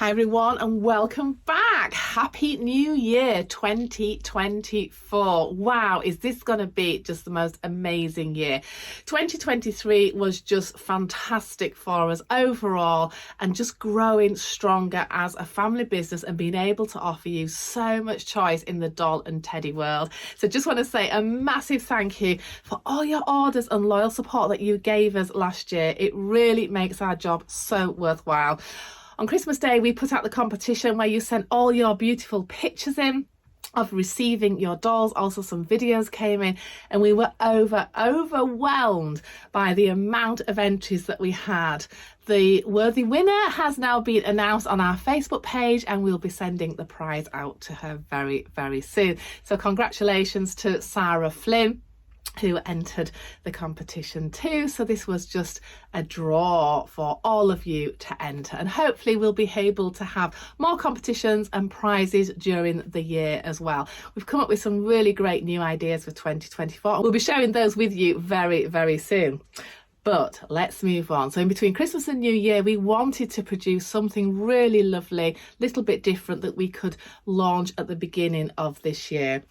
Hi everyone and welcome back. Happy New Year 2024. Wow, is this going to be just the most amazing year? 2023 was just fantastic for us overall and just growing stronger as a family business and being able to offer you so much choice in the doll and teddy world. So just want to say a massive thank you for all your orders and loyal support that you gave us last year. It really makes our job so worthwhile. On Christmas Day, we put out the competition where you sent all your beautiful pictures in of receiving your dolls. Also some videos came in and we were overwhelmed by the amount of entries that we had. The worthy winner has now been announced on our Facebook page and we'll be sending the prize out to her very, very soon. So congratulations to Sarah Flynn, who entered the competition too. So this was just a draw for all of you to enter, and hopefully we'll be able to have more competitions and prizes during the year as well. We've come up with some really great new ideas for 2024. We'll be sharing those with you very, very soon. But let's move on. So in between Christmas and New Year, we wanted to produce something really lovely, little bit different that we could launch at the beginning of this year.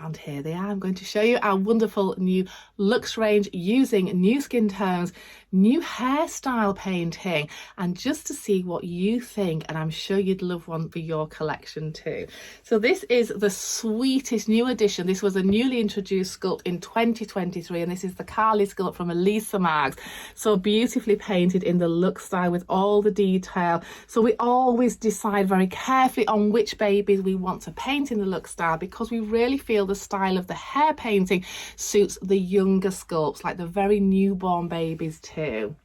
And here they are. I'm going to show you our wonderful new Luxe range using new skin tones, new hairstyle painting, and just to see what you think. And I'm sure you'd love one for your collection too. So this is the sweetest new addition. This was a newly introduced sculpt in 2023, and this is the Karlie sculpt from Elisa Marks. So beautifully painted in the Luxe style with all the detail. So we always decide very carefully on which babies we want to paint in the Luxe style, because we really feel the style of the hair painting suits the younger sculpts, like the very newborn babies too.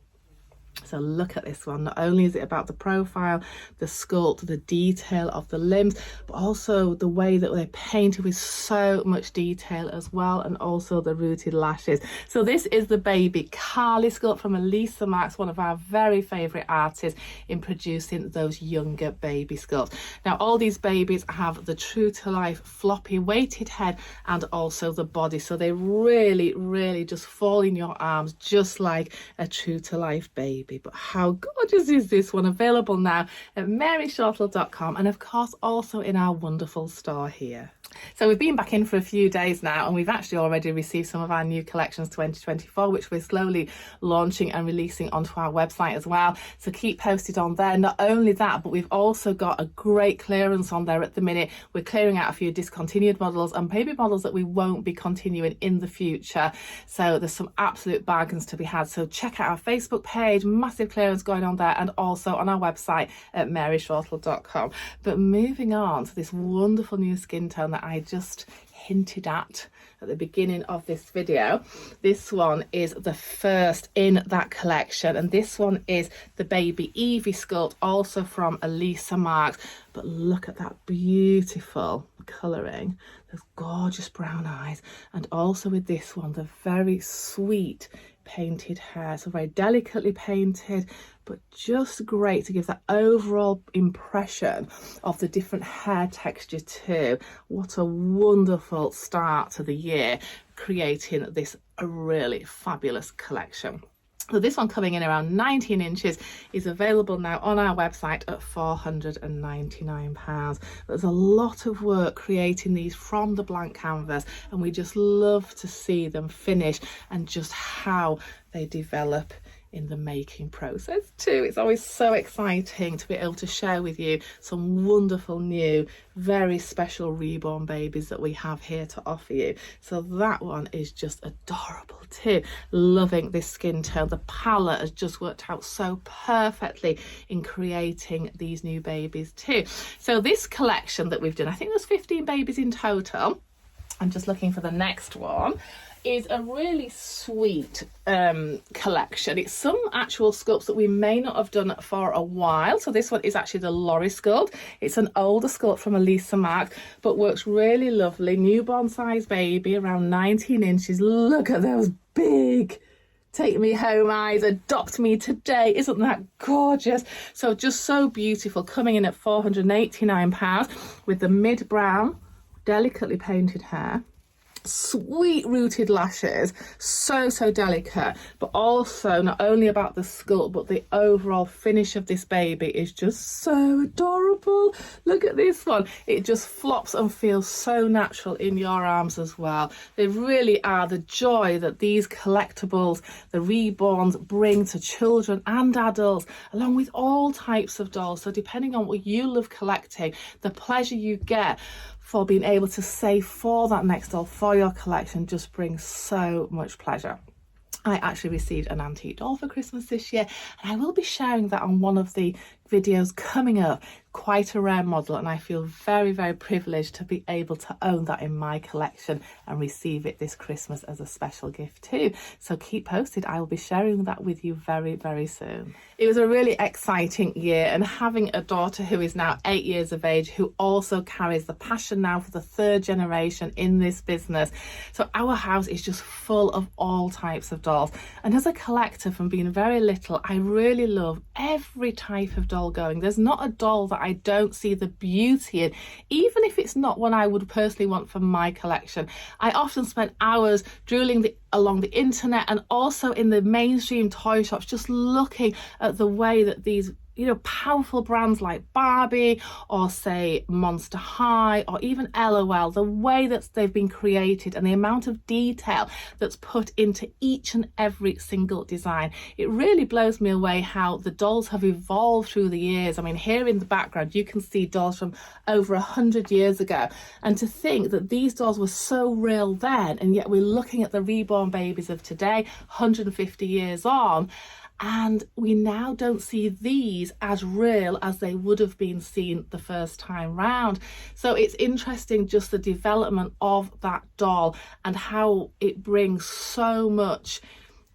So look at this one. Not only is it about the profile, the sculpt, the detail of the limbs, but also the way that they're painted with so much detail as well, and also the rooted lashes. So this is the baby Karlie sculpt from Elisa Marks, one of our very favourite artists in producing those younger baby sculpts. Now all these babies have the true to life floppy weighted head and also the body, so they really just fall in your arms just like a true to life baby. But how gorgeous is this one? Available now at maryshortle.com and of course also in our wonderful store here. So we've been back in for a few days now and we've actually already received some of our new collections 2024, which we're slowly launching and releasing onto our website as well. So keep posted on there. Not only that, but we've also got a great clearance on there at the minute. We're clearing out a few discontinued models and baby models that we won't be continuing in the future. So there's some absolute bargains to be had. So check out our Facebook page, massive clearance going on there, and also on our website at maryshortle.com. But moving on to this wonderful new skin tone that I just hinted at the beginning of this video. This one is the first in that collection, and this one is the baby Evie sculpt, also from Elisa Marks. But look at that beautiful colouring, those gorgeous brown eyes, and also with this one the very sweet painted hair. So very delicately painted, but just great to give that overall impression of the different hair texture too. What a wonderful start to the year, creating this really fabulous collection. So this one, coming in around 19 inches, is available now on our website at £499. There's a lot of work creating these from the blank canvas, and we just love to see them finish and just how they develop in the making process too. It's always so exciting to be able to share with you some wonderful new, very special reborn babies that we have here to offer you. So that one is just adorable too. Loving this skin tone. The palette has just worked out so perfectly in creating these new babies too. So this collection that we've done, I think there's 15 babies in total. I'm just looking for the next one. Is a really sweet collection. It's some actual sculpts that we may not have done for a while. So this one is actually the Lauri sculpt. It's an older sculpt from Elisa Marks, but works really lovely. Newborn size baby, around 19 inches. Look at those big take me home eyes, adopt me today. Isn't that gorgeous? So just so beautiful, coming in at £489 with the mid brown, delicately painted hair. sweet rooted lashes, so delicate, but also not only about the sculpt, but the overall finish of this baby is just so adorable. Look at this one, it just flops and feels so natural in your arms as well. They really are the joy that these collectibles, the reborns, bring to children and adults, along with all types of dolls. So depending on what you love collecting, the pleasure you get for being able to save for that next doll for your collection just brings so much pleasure. I actually received an antique doll for Christmas this year, and I will be sharing that on one of the videos coming up. Quite a rare model, and I feel very privileged to be able to own that in my collection and receive it this Christmas as a special gift too. So keep posted, I will be sharing that with you very soon. It was a really exciting year, and having a daughter who is now 8 years of age, who also carries the passion now for the 3rd generation in this business. So our house is just full of all types of dolls, and as a collector from being very little, I really love every type of doll going. There's not a doll that I don't see the beauty in, even if it's not one I would personally want for my collection. I often spend hours drooling along the internet and also in the mainstream toy shops, just looking at the way that these powerful brands like Barbie or say Monster High or even LOL, the way that they've been created and the amount of detail that's put into each and every single design. It really blows me away how the dolls have evolved through the years. I mean, here in the background you can see dolls from over 100 years ago, and to think that these dolls were so real then, and yet we're looking at the reborn babies of today 150 years on, and we now don't see these as real as they would have been seen the first time round. So it's interesting just the development of that doll and how it brings so much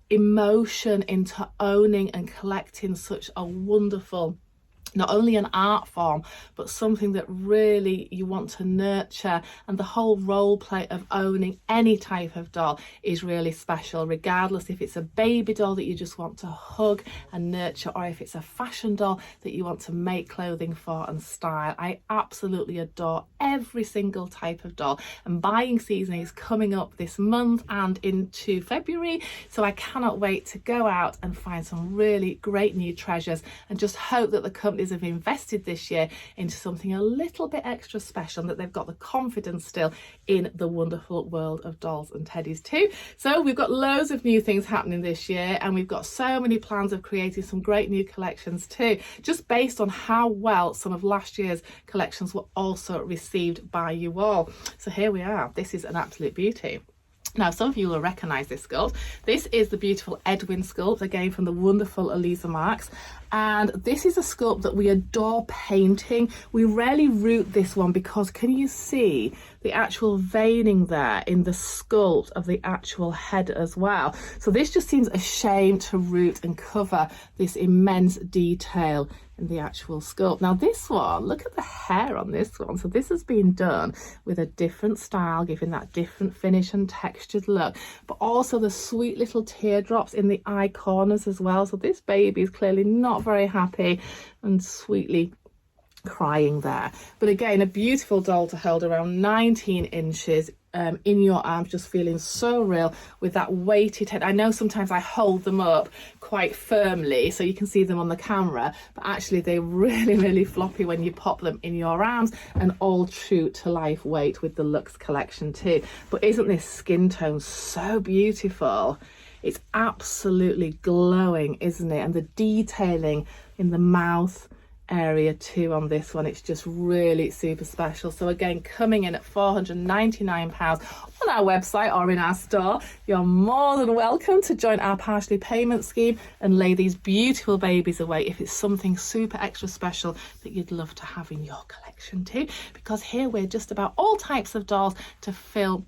emotion into owning and collecting such a wonderful, not only an art form, but something that really you want to nurture. And the whole role play of owning any type of doll is really special, regardless if it's a baby doll that you just want to hug and nurture, or if it's a fashion doll that you want to make clothing for and style. I absolutely adore every single type of doll, and buying season is coming up this month and into February, so I cannot wait to go out and find some really great new treasures, and just hope that the company have invested this year into something a little bit extra special, and that they've got the confidence still in the wonderful world of dolls and teddies too. So we've got loads of new things happening this year, and we've got so many plans of creating some great new collections too, just based on how well some of last year's collections were also received by you all. So here we are. This is an absolute beauty. Now, some of you will recognise this sculpt. This is the beautiful Edwin sculpt, again from the wonderful Elisa Marks. And this is a sculpt that we adore painting. We rarely root this one because can you see the actual veining there in the sculpt of the actual head as well? So this just seems a shame to root and cover this immense detail in the actual sculpt. Now this one, look at the hair on this one. So this has been done with a different style, giving that different finish and textured look, but also the sweet little teardrops in the eye corners as well. So this baby is clearly not very happy and sweetly crying there. But again, a beautiful doll to hold, around 19 inches in your arms, just feeling so real with that weighted head. I know sometimes I hold them up quite firmly so you can see them on the camera, but actually they're really floppy when you pop them in your arms, and all true to life weight with the Luxe collection too. But isn't this skin tone so beautiful? It's absolutely glowing, isn't it? And the detailing in the mouth area too on this one, it's just really super special. So again, coming in at £499 on our website or in our store. You're more than welcome to join our partially payment scheme and lay these beautiful babies away if it's something super extra special that you'd love to have in your collection too, because here we're just about all types of dolls to fill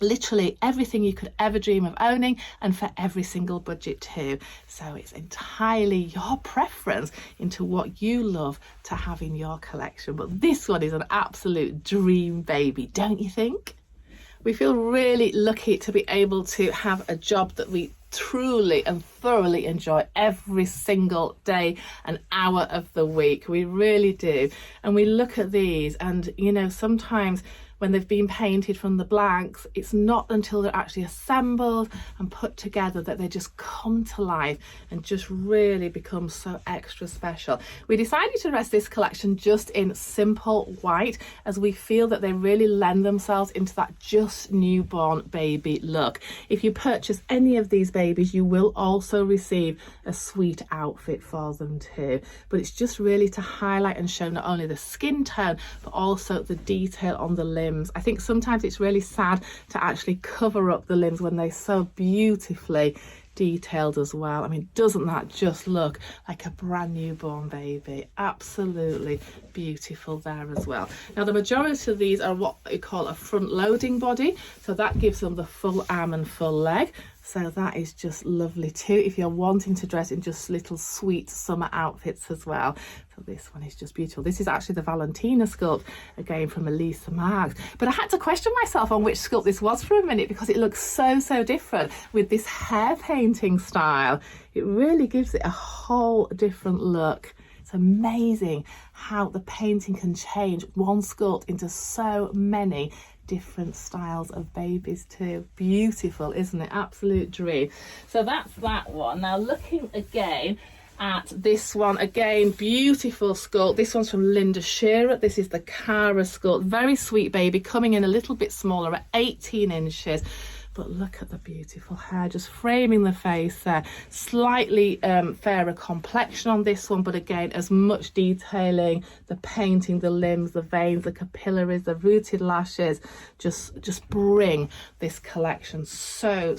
literally everything you could ever dream of owning, and for every single budget too. So it's entirely your preference into what you love to have in your collection. But this one is an absolute dream baby, don't you think? We feel really lucky to be able to have a job that we truly and thoroughly enjoy every single day and hour of the week. We really do. And we look at these and, you know, sometimes when they've been painted from the blanks, it's not until they're actually assembled and put together that they just come to life and just really become so extra special. We decided to dress this collection just in simple white, as we feel that they really lend themselves into that just newborn baby look. If you purchase any of these babies, you will also receive a sweet outfit for them too. But it's just really to highlight and show not only the skin tone, but also the detail on the limbs. I think sometimes it's really sad to actually cover up the limbs when they're so beautifully detailed as well. I mean, doesn't that just look like a brand newborn baby? Absolutely beautiful there as well. Now, the majority of these are what we call a front loading body, so that gives them the full arm and full leg. So that is just lovely too, if you're wanting to dress in just little sweet summer outfits as well. So this one is just beautiful. This is actually the Valentina sculpt, again from Elisa Marks. But I had to question myself on which sculpt this was for a minute, because it looks so different with this hair painting style. It really gives it a whole different look. It's amazing how the painting can change one sculpt into so many different styles of babies too. Beautiful, isn't it? Absolute dream. So that's that one. Now looking again at this one, again beautiful sculpt. This one's from Linda Shearer. This is the Cara sculpt. Very sweet baby, coming in a little bit smaller at 18 inches. But look at the beautiful hair, just framing the face there. Slightly fairer complexion on this one, but again, as much detailing, the painting, the limbs, the veins, the capillaries, the rooted lashes, just bring this collection so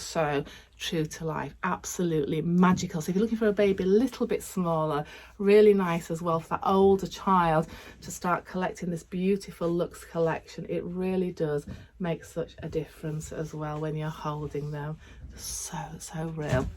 true to life. Absolutely magical. So if you're looking for a baby a little bit smaller, really nice as well for that older child to start collecting this beautiful Luxe collection. It really does make such a difference as well when you're holding them. So real.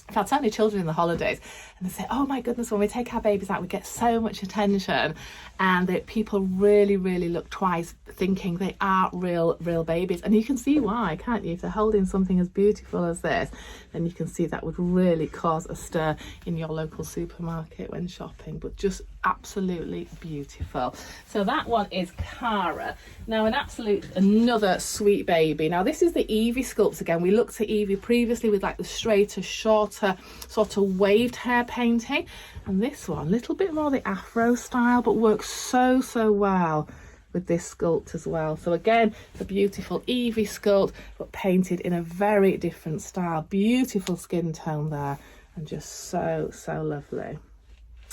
I've had so many children in the holidays, and they say, oh my goodness, when we take our babies out we get so much attention, and that people really look twice, thinking they are real babies. And you can see why, can't you? If they're holding something as beautiful as this, then you can see that would really cause a stir in your local supermarket when shopping. But just absolutely beautiful. So that one is Cara. Now another sweet baby. Now this is the Evie sculpts again. We looked at Evie previously with like the straighter, shorter, sort of waved hair painting, and this one a little bit more the afro style, but works so well with this sculpt as well. So again, the beautiful Evie sculpt, but painted in a very different style. Beautiful skin tone there, and just so lovely.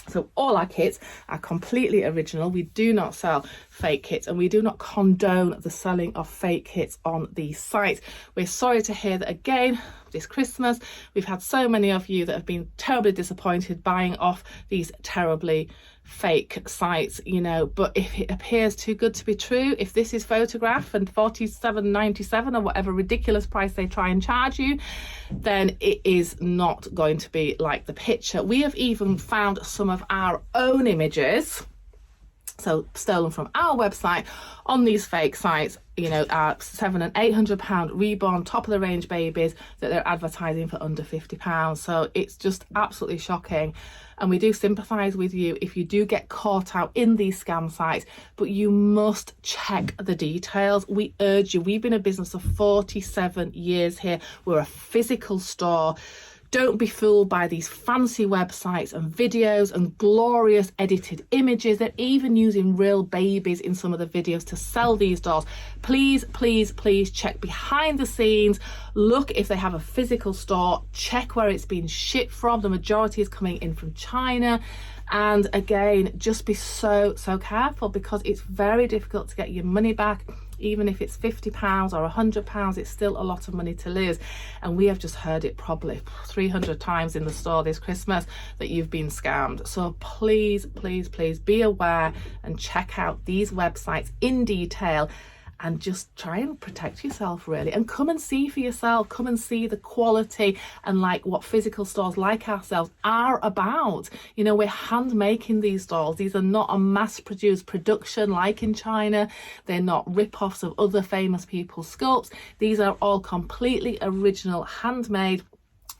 So all our kits are completely original. We do not sell fake kits, and we do not condone the selling of fake kits on the site. We're sorry to hear that again this Christmas. We've had so many of you that have been terribly disappointed buying off these terribly fake sites, you know. But if it appears too good to be true, if this is photographed and $47.97 or whatever ridiculous price they try and charge you, then it is not going to be like the picture. We have even found some of our own images, so stolen from our website, on these fake sites, you know, are £700 and £800 reborn, top of the range babies that they're advertising for under £50. So it's just absolutely shocking. And we do sympathise with you if you do get caught out in these scam sites, but you must check the details. We urge you. We've been a business of 47 years here. We're a physical store. Don't be fooled by these fancy websites and videos and glorious edited images. They're even using real babies in some of the videos to sell these dolls. Please check behind the scenes. Look if they have a physical store. Check where it's been shipped from. The majority is coming in from China. And again, just be so careful, because it's very difficult to get your money back. Even if it's £50 or £100, it's still a lot of money to lose. And we have just heard it probably 300 times in the store this Christmas that you've been scammed. So please be aware and check out these websites in detail, and just try and protect yourself really, and come and see for yourself. Come and see the quality and like what physical stores like ourselves are about. You know, we're hand making these dolls. These are not a mass produced production like in China. They're not rip-offs of other famous people's sculpts. These are all completely original, handmade,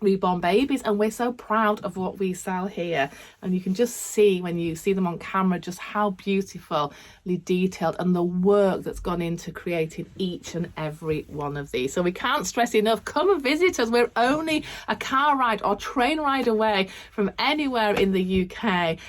reborn babies, and we're so proud of what we sell here. And you can just see when you see them on camera just how beautifully detailed and the work that's gone into creating each and every one of these. So we can't stress enough, come and visit us. We're only a car ride or train ride away from anywhere in the UK,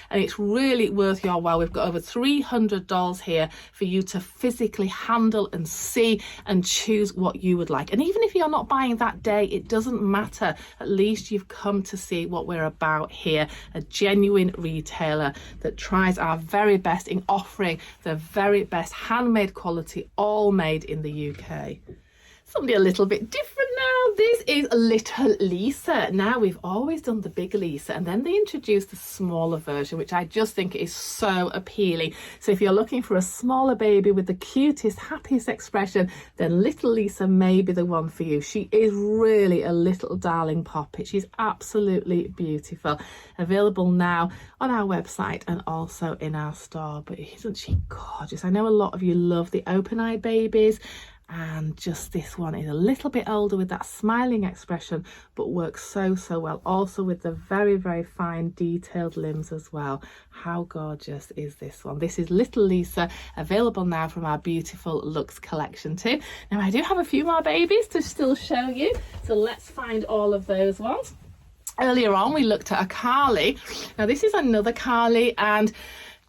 and it's really worth your while. We've got over 300 dolls here for you to physically handle and see and choose what you would like. And even if you're not buying that day, it doesn't matter. At least you've come to see what we're about here, a genuine retailer that tries our very best in offering the very best handmade quality, all made in the UK. Something a little bit different now. This is Little Lisa. Now, we've always done the big Lisa, and then they introduced the smaller version, which I just think is so appealing. So if you're looking for a smaller baby with the cutest, happiest expression, then Little Lisa may be the one for you. She is really a little darling poppet. She's absolutely beautiful. Available now on our website and also in our store. But isn't she gorgeous? I know a lot of you love the open-eyed babies, and just this one is a little bit older with that smiling expression, but works so well, also with the very fine detailed limbs as well. How gorgeous is this one? This is Little Lisa, available now from our beautiful Luxe collection too. Now, I do have a few more babies to still show you, so let's find all of those ones. Earlier on we looked at a Karlie. Now this is another Karlie, and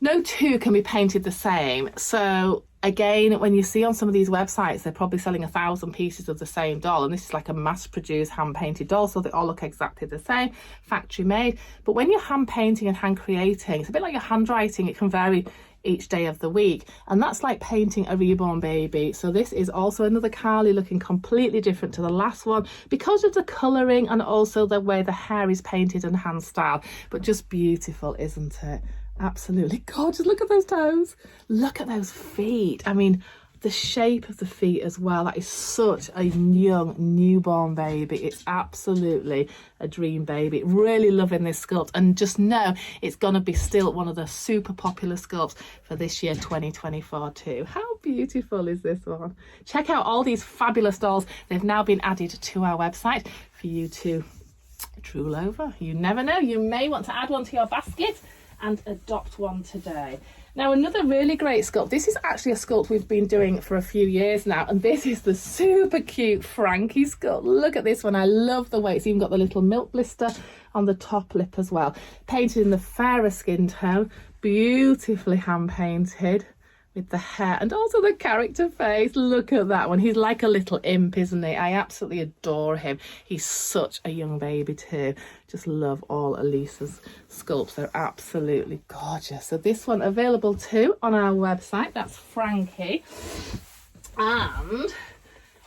no two can be painted the same. So again, when you see on some of these websites, they're probably selling 1,000 pieces of the same doll, and this is like a mass-produced, hand-painted doll, so they all look exactly the same, factory-made. But when you're hand-painting and hand-creating, it's a bit like your handwriting. It can vary each day of the week, and that's like painting a reborn baby. So this is also another Karlie, looking completely different to the last one because of the colouring and also the way the hair is painted and hand styled, but just beautiful, isn't it? Absolutely gorgeous. Look at those toes, look at those feet. I mean, the shape of the feet as well, that is such a young newborn baby. It's absolutely a dream baby. Really loving this sculpt, and just know it's going to be still one of the super popular sculpts for this year 2024 too. How beautiful is this one? Check out all these fabulous dolls. They've now been added to our website for you to drool over. You never know, you may want to add one to your basket and adopt one today. Now, another really great sculpt. This is actually a sculpt we've been doing for a few years now, and this is the super cute Frankie sculpt. Look at this one. I love the way it's even got the little milk blister on the top lip as well. Painted in the fairer skin tone, beautifully hand painted with the hair and also the character face. Look at that one. He's like a little imp, isn't he? I absolutely adore him. He's such a young baby too. Just love all Elisa's sculpts. They're absolutely gorgeous. So this one available too on our website. That's Frankie. And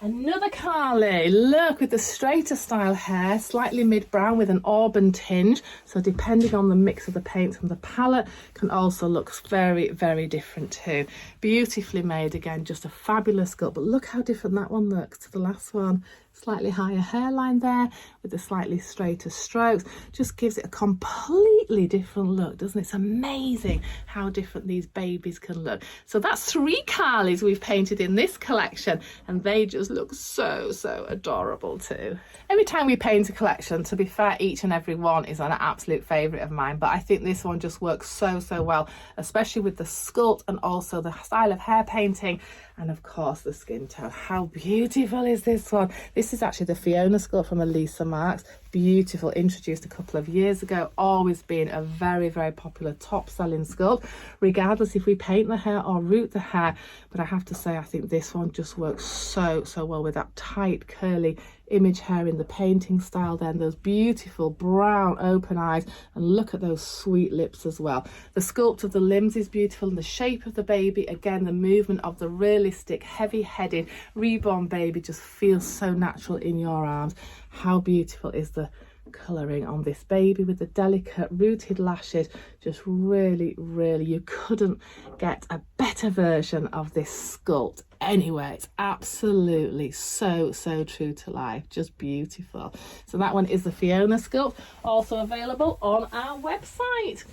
another Karlie, look, with the straighter style hair, slightly mid-brown with an auburn tinge. So depending on the mix of the paints from the palette, can also look very different too. Beautifully made, again, just a fabulous sculpt. But look how different that one looks to the last one. Slightly higher hairline there with the slightly straighter strokes. Just gives it a completely different look, doesn't it? It's amazing how different these babies can look. So that's 3 Karlies we've painted in this collection, and they just look so adorable too. Every time we paint a collection, to be fair, each and every one is an absolute favourite of mine, but I think this one just works so well, especially with the sculpt and also the style of hair painting, and of course the skin tone. How beautiful is this one? This is actually the Fiona sculpt from Elisa Marks. Beautiful, introduced a couple of years ago, always been a very popular top selling sculpt, regardless if we paint the hair or root the hair. But I have to say, I think this one just works so well with that tight curly image hair in the painting style, then those beautiful brown open eyes, and look at those sweet lips as well. The sculpt of the limbs is beautiful, and the shape of the baby, again, the movement of the realistic heavy-headed reborn baby just feels so natural in your arms. How beautiful is the colouring on this baby with the delicate rooted lashes? Just really you couldn't get a better version of this sculpt anywhere. It's absolutely so true to life, just beautiful. So that one is the Fiona sculpt, also available on our website.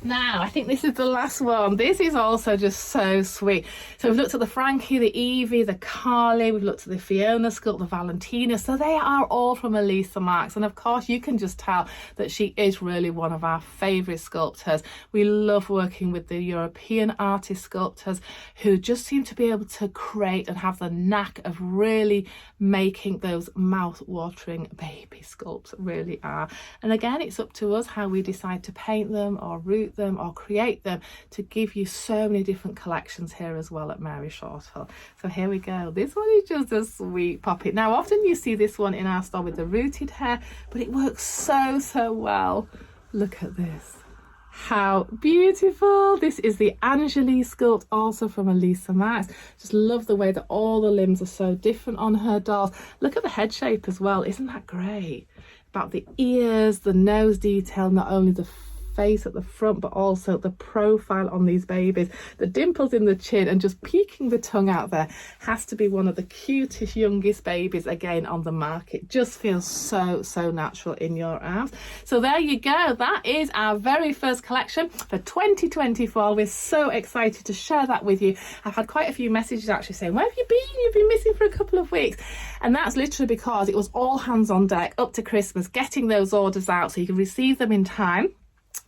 Now, I think this is the last one. This is also just so sweet. So we've looked at the Frankie, the Evie, the Karlie, we've looked at the Fiona sculpt, the Valentina. So they are all from Elisa Marks. And of course, you can just tell that she is really one of our favourite sculptors. We love working with the European artist sculptors who just seem to be able to create and have the knack of really making those mouth-watering baby sculpts, really are. And again, it's up to us how we decide to paint them or root them or create them to give you so many different collections here as well at Mary Shortle. So here we go. This one is just a sweet poppet. Now, often you see this one in our store with the rooted hair, but it works so well. Look at this. How beautiful. This is the Angeli sculpt, also from Elisa Marks. Just love the way that all the limbs are so different on her dolls. Look at the head shape as well. Isn't that great? About the ears, the nose detail, not only the face at the front but also the profile on these babies, the dimples in the chin and just peeking the tongue out there. Has to be one of the cutest youngest babies again on the market. Just feels so natural in your arms. So there you go, that is our very first collection for 2024. We're so excited to share that with you. I've had quite a few messages actually saying, where have you been? You've been missing for a couple of weeks. And that's literally because it was all hands on deck up to Christmas, getting those orders out so you can receive them in time.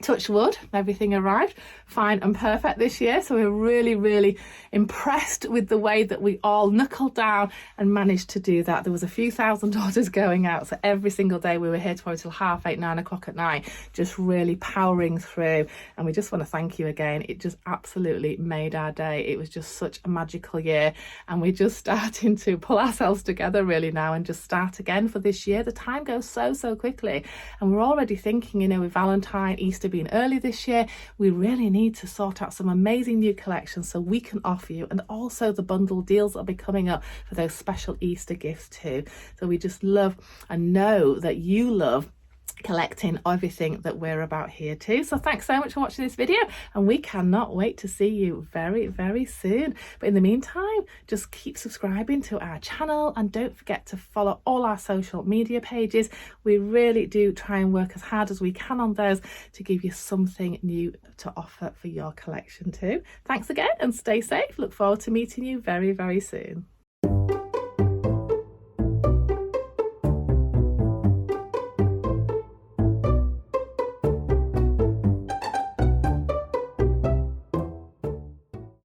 Touch wood, everything arrived fine and perfect this year. So we're really impressed with the way that we all knuckled down and managed to do that. There was a few thousand orders going out. So every single day we were here tomorrow till 8:30, 9 o'clock at night, just really powering through. And we just want to thank you again. It just absolutely made our day. It was just such a magical year. And we're just starting to pull ourselves together really now and just start again for this year. The time goes so quickly. And we're already thinking, you know, with Valentine, Easter being early this year, we really need to sort out some amazing new collections so we can offer you, and also the bundle deals that will be coming up for those special Easter gifts too. So we just love and know that you love collecting everything that we're about here too. So thanks so much for watching this video, and we cannot wait to see you very soon. But in the meantime, just keep subscribing to our channel and don't forget to follow all our social media pages. We really do try and work as hard as we can on those to give you something new to offer for your collection too. Thanks again and stay safe. Look forward to meeting you very soon.